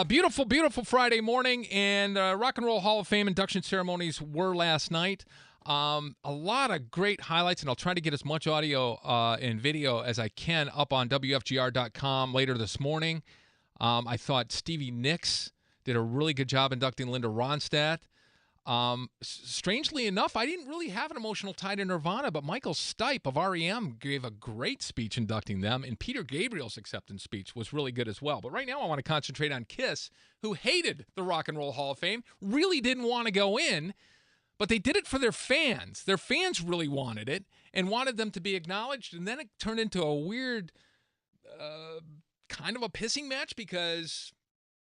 Beautiful, beautiful Friday morning, and Rock and Roll Hall of Fame induction ceremonies were last night. A lot of great highlights, and I'll try to get as much audio and video as I can up on WFGR.com later this morning. I thought Stevie Nicks did a really good job inducting Linda Ronstadt. Strangely enough, I didn't really have an emotional tie to Nirvana, but Michael Stipe of REM gave a great speech inducting them, and Peter Gabriel's acceptance speech was really good as well. But right now I want to concentrate on Kiss, who hated the Rock and Roll Hall of Fame, really didn't want to go in, but they did it for their fans. Their fans really wanted it and wanted them to be acknowledged, and then it turned into a weird kind of a pissing match because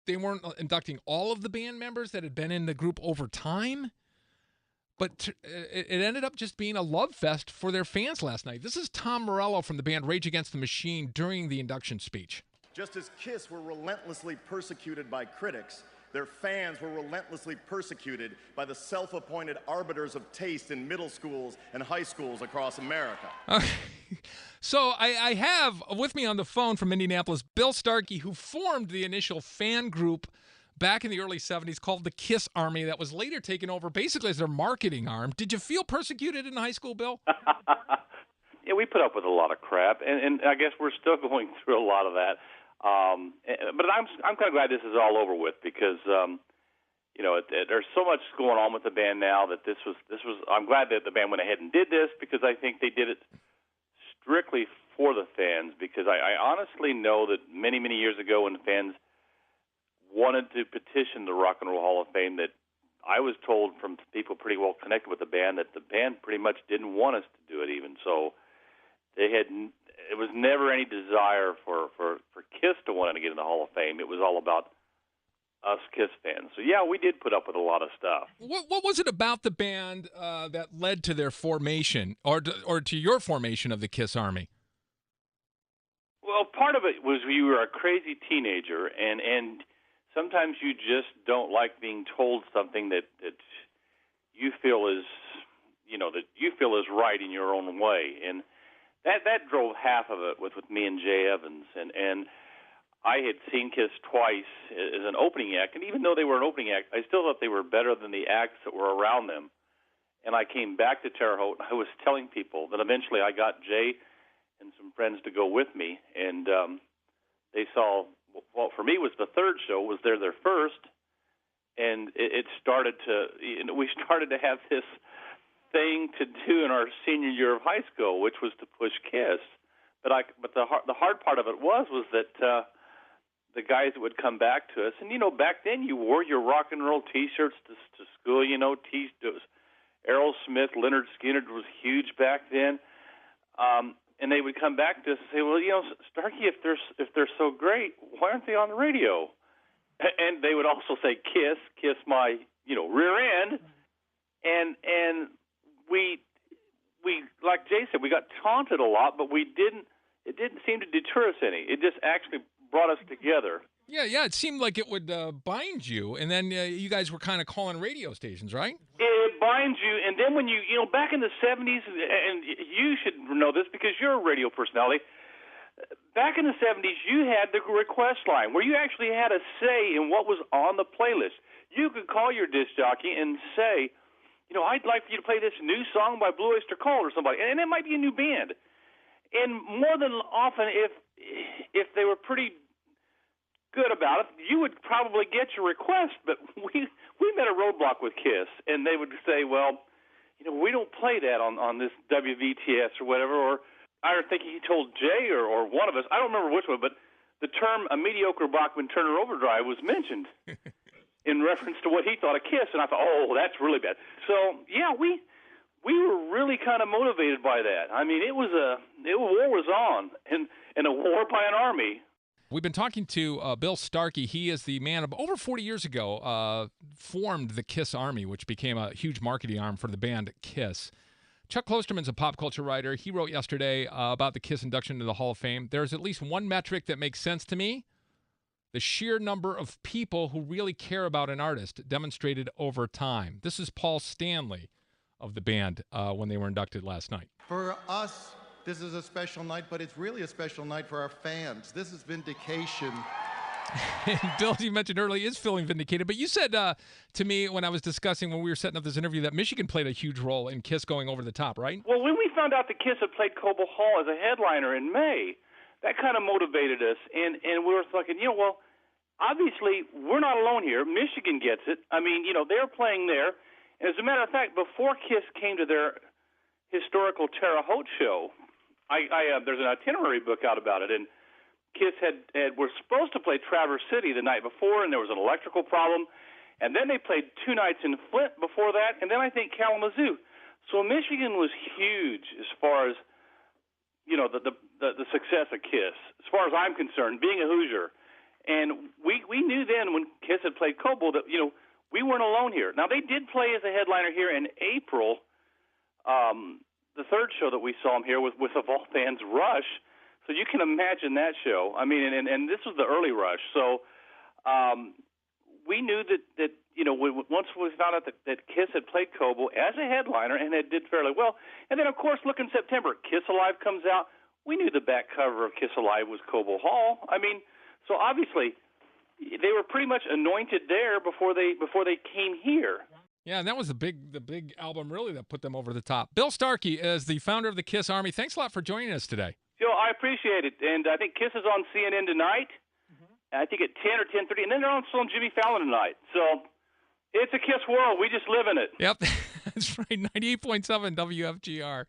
they weren't inducting all of the band members that had been in the group over time, but it ended up just being a love fest for their fans last night. This is Tom Morello from the band Rage Against the Machine during the induction speech. Just as Kiss were relentlessly persecuted by critics, their fans were relentlessly persecuted by the self-appointed arbiters of taste in middle schools and high schools across America. So I have with me on the phone from Indianapolis, Bill Starkey, who formed the initial fan group back in the early 70s called the Kiss Army that was later taken over basically as their marketing arm. Did you feel persecuted in high school, Bill? Yeah, we put up with a lot of crap, and I guess we're still going through a lot of that. But I'm kind of glad this is all over with because there's so much going on with the band now that this was. I'm glad that the band went ahead and did this because I think they did it strictly for the fans. Because I honestly know that many years ago when the fans wanted to petition the Rock and Roll Hall of Fame, that I was told from people pretty well connected with the band that the band pretty much didn't want us to do it even. So it was never any desire for Kiss to want to get in the Hall of Fame. It was all about us Kiss fans. So, yeah, we did put up with a lot of stuff. What was it about the band that led to their formation or to your formation of the Kiss Army? Well, part of it was you were a crazy teenager, and sometimes you just don't like being told something that you feel is, right in your own way. And that drove half of it with me and Jay Evans. And I had seen Kiss twice as an opening act, and even though they were an opening act, I still thought they were better than the acts that were around them. And I came back to Terre Haute, and I was telling people that eventually I got Jay and some friends to go with me, and they saw, well, for me it was the third show, was their first, and it started to, we started to have this thing to do in our senior year of high school, which was to push Kiss. But the hard part of it was that the guys that would come back to us, and back then you wore your rock and roll T-shirts to school. Aerosmith, Leonard Skinner was huge back then, and they would come back to us and say, "Well, Starkey, if they're so great, why aren't they on the radio?" And they would also say, "Kiss my rear end," and we like Jay said, we got taunted a lot, but it didn't seem to deter us any. It just actually brought us together. Yeah, it seemed like it would bind you, and then you guys were kind of calling radio stations, right? It binds you, and then when you back in the 70s, and you should know this because you're a radio personality, back in the 70s, you had the request line where you actually had a say in what was on the playlist. You could call your disc jockey and say, I'd like for you to play this new song by Blue Oyster Cult or somebody, and it might be a new band. And more than often, if they were pretty good about it, you would probably get your request. But we met a roadblock with Kiss, and they would say, well, we don't play that on this WVTS or whatever. Or I think he told Jay or one of us, I don't remember which one, but the term a mediocre Bachman Turner overdrive was mentioned in reference to what he thought of Kiss, and I thought, oh, that's really bad. So, yeah, we were really kind of motivated by that. I mean, war was on, and a war by an army. We've been talking to Bill Starkey. He is the man of over 40 years ago formed the Kiss Army, which became a huge marketing arm for the band Kiss. Chuck Klosterman's a pop culture writer. He wrote yesterday about the Kiss induction into the Hall of Fame. There's at least one metric that makes sense to me: the sheer number of people who really care about an artist demonstrated over time. This is Paul Stanley of the band when they were inducted last night. For us, this is a special night, but it's really a special night for our fans. This is vindication And Bill, you mentioned earlier, is feeling vindicated. But you said to me when I was discussing, when we were setting up this interview, that Michigan played a huge role in Kiss going over the top, right? Well, when we found out that Kiss had played Cobo Hall as a headliner in May, that kind of motivated us. And we were thinking, well, obviously we're not alone here. Michigan gets it. I mean, they're playing there. And as a matter of fact, before Kiss came to their historical Terre Haute show, there's an itinerary book out about it, and Kiss were supposed to play Traverse City the night before, and there was an electrical problem. And then they played 2 nights in Flint before that, and then I think Kalamazoo. So Michigan was huge as far as, the success of Kiss, as far as I'm concerned, being a Hoosier. And we knew then when Kiss had played Cobo that, we weren't alone here. Now, they did play as a headliner here in April. The third show that we saw them here was with, of all fans, Rush. So you can imagine that show. I mean, and this was the early Rush. So we knew that once we found out that Kiss had played Cobo as a headliner and it did fairly well. And then, of course, look in September, Kiss Alive comes out. We knew the back cover of Kiss Alive was Cobo Hall. I mean, so obviously they were pretty much anointed there before they came here. Yeah, and that was the big album really that put them over the top. Bill Starkey is the founder of the Kiss Army. Thanks a lot for joining us today. Joe, I appreciate it. And I think Kiss is on CNN tonight. I think at 10 or 10:30. And then they're also on Jimmy Fallon tonight. So it's a Kiss world. We just live in it. Yep, that's right. 98.7 WFGR.